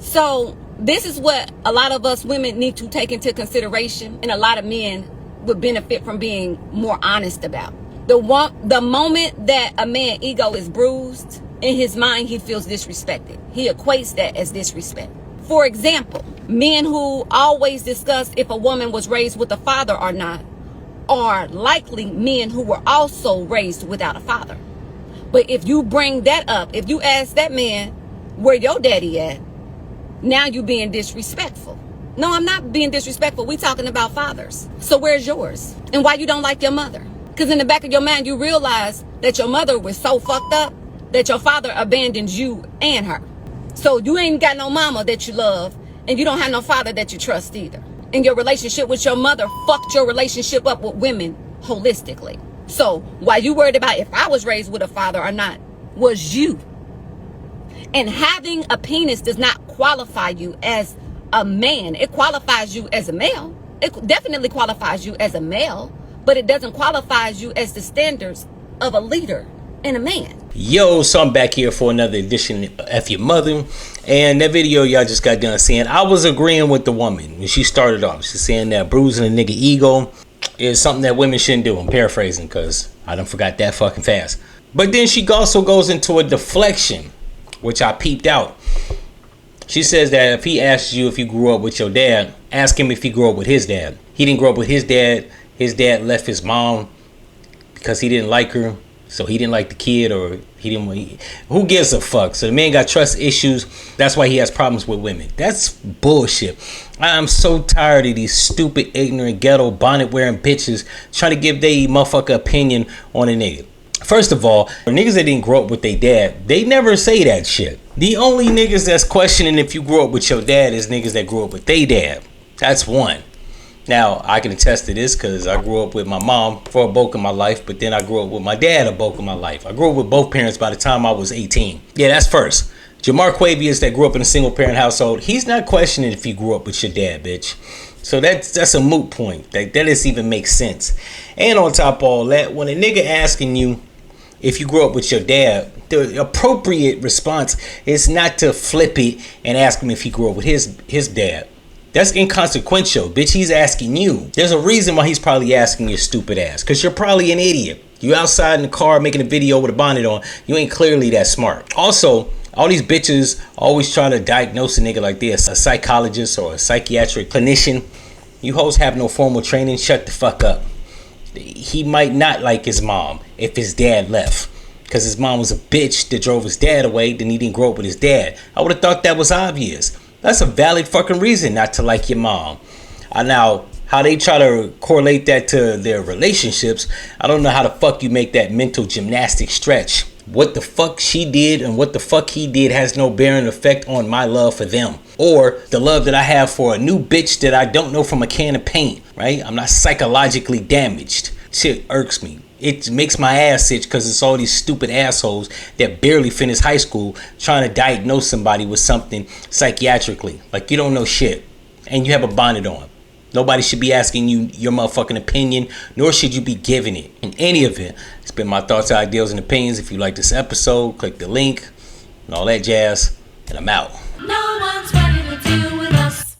So this is what a lot of us women need to take into consideration, and a lot of men would benefit from being more honest about. The moment that a man's ego is bruised, in his mind he feels disrespected. He equates that as disrespect. For example, men who always discuss if a woman was raised with a father or not are likely men who were also raised without a father. But if you bring that up, if you ask that man, where your daddy at? Now you being disrespectful. No, I'm not being disrespectful. We talking about fathers. So where's yours? And why you don't like your mother? Because in the back of your mind, you realize that your mother was so fucked up that your father abandoned you and her. So you ain't got no mama that you love, and you don't have no father that you trust either. And your relationship with your mother fucked your relationship up with women holistically. So why you worried about if I was raised with a father or not was you. And having a penis does not qualify you as a man. It qualifies you as a male. It definitely qualifies you as a male, but it doesn't qualify you as the standards of a leader and a man. Yo, so I'm back here for another edition of F-ya-Motha. And that video y'all just got done seeing, I was agreeing with the woman when she started off. She's saying that bruising a nigga ego is something that women shouldn't do. I'm paraphrasing because I done forgot that fucking fast. But then she also goes into a deflection, which I peeped out. She says that if he asks you if you grew up with your dad, ask him if he grew up with his dad. He didn't grow up with his dad. His dad left his mom because he didn't like her. So he didn't like the kid, or he didn't. Who gives a fuck? So the man got trust issues. That's why he has problems with women. That's bullshit. I'm so tired of these stupid, ignorant, ghetto, bonnet wearing bitches trying to give their motherfucker opinion on a nigga. First of all, niggas that didn't grow up with their dad, they never say that shit. The only niggas that's questioning if you grew up with your dad is niggas that grew up with their dad. That's one. Now, I can attest to this because I grew up with my mom for a bulk of my life, but then I grew up with my dad a bulk of my life. I grew up with both parents by the time I was 18. Yeah, that's first. Jamar Quavius that grew up in a single parent household, he's not questioning if you grew up with your dad, bitch. So that's a moot point. That doesn't even make sense. And on top of all that, when a nigga asking you if you grew up with your dad, the appropriate response is not to flip it and ask him if he grew up with his dad. That's inconsequential, bitch. He's asking you. There's a reason why he's probably asking your stupid ass, because you're probably an idiot. You outside in the car making a video with a bonnet on. You ain't clearly that smart. Also, all these bitches always try to diagnose a nigga like this, a psychologist or a psychiatric clinician. You hoes have no formal training. Shut the fuck up. He might not like his mom if his dad left, because his mom was a bitch that drove his dad away. Then he didn't grow up with his dad. I would have thought that was obvious. That's a valid fucking reason not to like your mom. Now, how they try to correlate that to their relationships, I don't know how the fuck you make that mental gymnastic stretch. What the fuck she did and what the fuck he did has no bearing effect on my love for them, or the love that I have for a new bitch that I don't know from a can of paint, right? I'm not psychologically damaged. Shit irks me. It makes my ass itch because it's all these stupid assholes that barely finished high school trying to diagnose somebody with something psychiatrically. Like, you don't know shit and you have a bonnet on. Nobody should be asking you your motherfucking opinion, nor should you be giving it. In any event, it's been my thoughts, ideals, and opinions. If you like this episode, click the link and all that jazz, and I'm out.